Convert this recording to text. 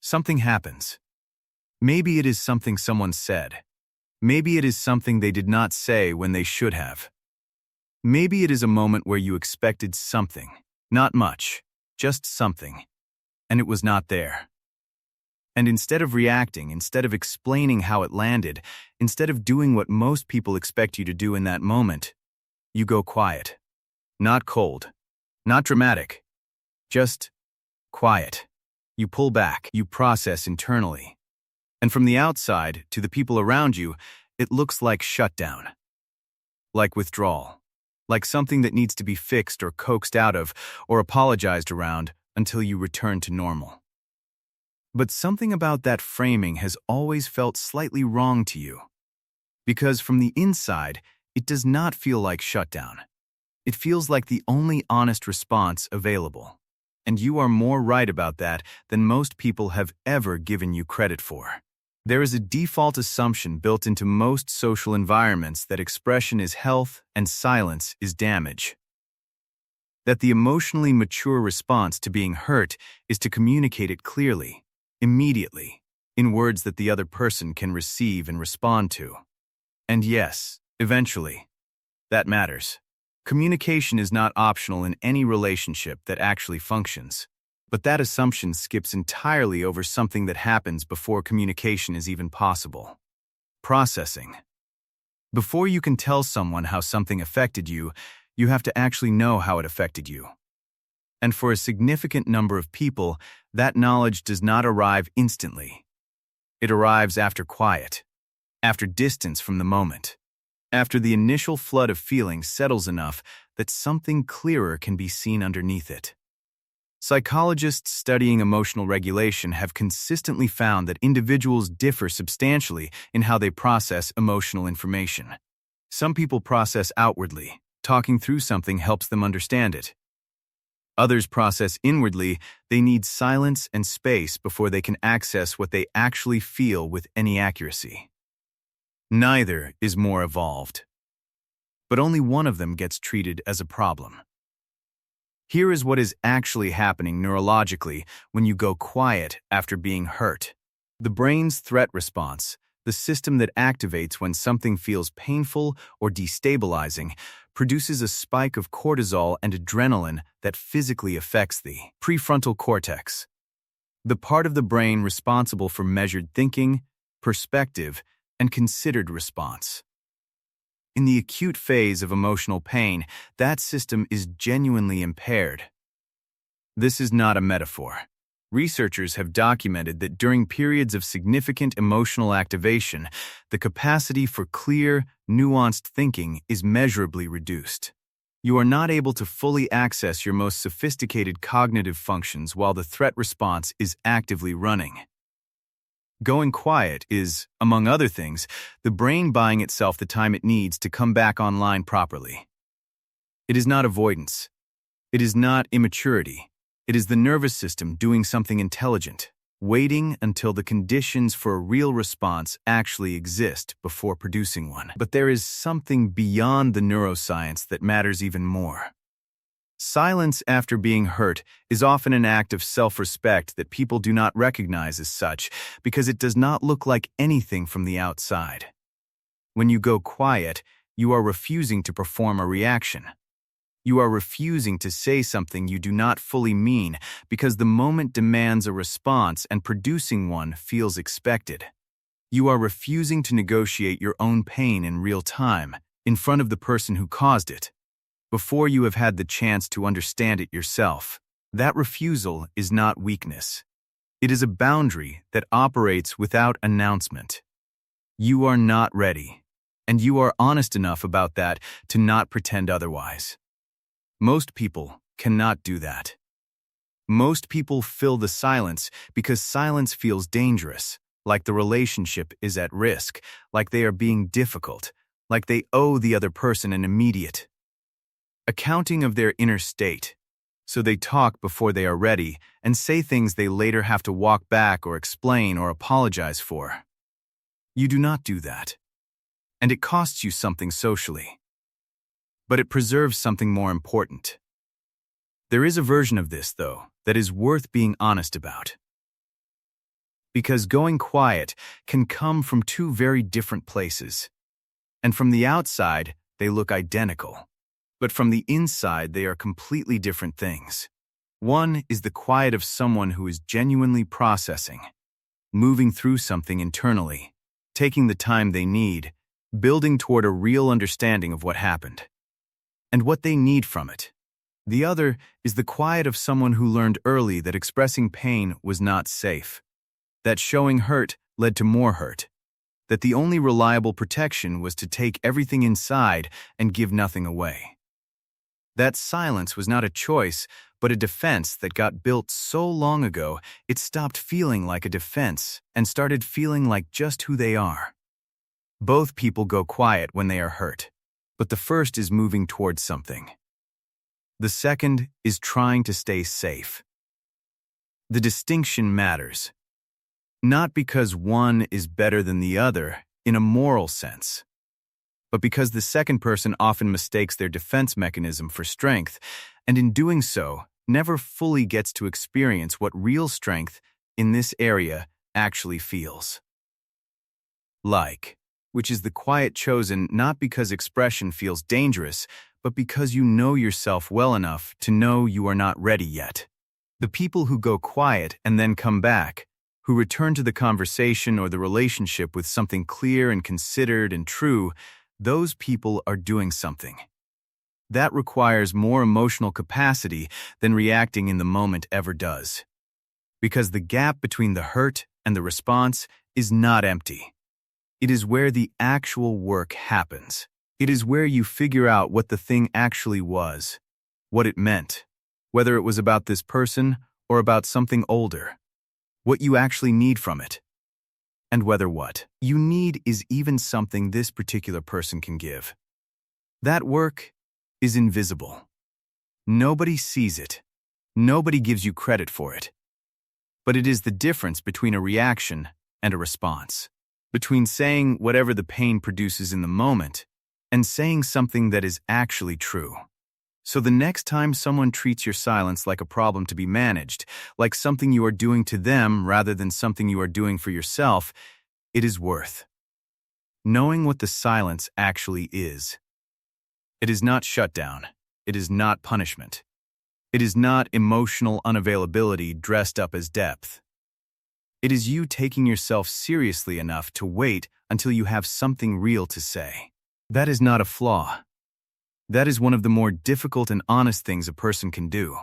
Something happens. Maybe it is something someone said. Maybe it is something they did not say when they should have. Maybe it is a moment where you expected something, not much, just something, and it was not there. And instead of reacting, instead of explaining how it landed, instead of doing what most people expect you to do in that moment, you go quiet. Not cold, not dramatic, just quiet. You pull back, you process internally. And from the outside, to the people around you, it looks like shutdown. Like withdrawal. Like something that needs to be fixed or coaxed out of or apologized around until you return to normal. But something about that framing has always felt slightly wrong to you. Because from the inside, it does not feel like shutdown. It feels like the only honest response available. And you are more right about that than most people have ever given you credit for. There is a default assumption built into most social environments that expression is health and silence is damage. That the emotionally mature response to being hurt is to communicate it clearly, immediately, in words that the other person can receive and respond to. And yes, eventually, that matters. Communication is not optional in any relationship that actually functions. But that assumption skips entirely over something that happens before communication is even possible. Processing. Before you can tell someone how something affected you, you have to actually know how it affected you. And for a significant number of people, that knowledge does not arrive instantly. It arrives after quiet, after distance from the moment, after the initial flood of feelings settles enough that something clearer can be seen underneath it. Psychologists studying emotional regulation have consistently found that individuals differ substantially in how they process emotional information. Some people process outwardly. Talking through something helps them understand it. Others process inwardly. They need silence and space before they can access what they actually feel with any accuracy. Neither is more evolved. But only one of them gets treated as a problem. Here is what is actually happening neurologically when you go quiet after being hurt. The brain's threat response, the system that activates when something feels painful or destabilizing, produces a spike of cortisol and adrenaline that physically affects the prefrontal cortex, the part of the brain responsible for measured thinking, perspective, and considered response. In the acute phase of emotional pain, that system is genuinely impaired. This is not a metaphor. Researchers have documented that during periods of significant emotional activation, the capacity for clear, nuanced thinking is measurably reduced. You are not able to fully access your most sophisticated cognitive functions while the threat response is actively running. Going quiet is, among other things, the brain buying itself the time it needs to come back online properly. It is not avoidance. It is not immaturity. It is the nervous system doing something intelligent, waiting until the conditions for a real response actually exist before producing one. But there is something beyond the neuroscience that matters even more. Silence after being hurt is often an act of self-respect that people do not recognize as such because it does not look like anything from the outside. When you go quiet, you are refusing to perform a reaction. You are refusing to say something you do not fully mean because the moment demands a response and producing one feels expected. You are refusing to negotiate your own pain in real time, in front of the person who caused it, before you have had the chance to understand it yourself. That refusal is not weakness. It is a boundary that operates without announcement. You are not ready, and you are honest enough about that to not pretend otherwise. Most people cannot do that. Most people fill the silence because silence feels dangerous, like the relationship is at risk, like they are being difficult, like they owe the other person an immediate accounting of their inner state. So they talk before they are ready and say things they later have to walk back or explain or apologize for. You do not do that. And it costs you something socially. But it preserves something more important. There is a version of this, though, that is worth being honest about. Because going quiet can come from two very different places. And from the outside, they look identical. But from the inside, they are completely different things. One is the quiet of someone who is genuinely processing, moving through something internally, taking the time they need, building toward a real understanding of what happened, and what they need from it. The other is the quiet of someone who learned early that expressing pain was not safe, that showing hurt led to more hurt, that the only reliable protection was to take everything inside and give nothing away. That silence was not a choice, but a defense that got built so long ago it stopped feeling like a defense and started feeling like just who they are. Both people go quiet when they are hurt, but the first is moving towards something. The second is trying to stay safe. The distinction matters. Not because one is better than the other in a moral sense, but because the second person often mistakes their defense mechanism for strength, and in doing so, never fully gets to experience what real strength in this area actually feels. Like, which is the quiet chosen not because expression feels dangerous, but because you know yourself well enough to know you are not ready yet. The people who go quiet and then come back, who return to the conversation or the relationship with something clear and considered and true, those people are doing something. That requires more emotional capacity than reacting in the moment ever does. Because the gap between the hurt and the response is not empty. It is where the actual work happens. It is where you figure out what the thing actually was, what it meant, whether it was about this person or about something older, what you actually need from it, and whether what you need is even something this particular person can give. That work is invisible. Nobody sees it. Nobody gives you credit for it. But it is the difference between a reaction and a response, between saying whatever the pain produces in the moment and saying something that is actually true. So the next time someone treats your silence like a problem to be managed, like something you are doing to them rather than something you are doing for yourself, it is worth knowing what the silence actually is. It is not shutdown. It is not punishment. It is not emotional unavailability dressed up as depth. It is you taking yourself seriously enough to wait until you have something real to say. That is not a flaw. That is one of the more difficult and honest things a person can do.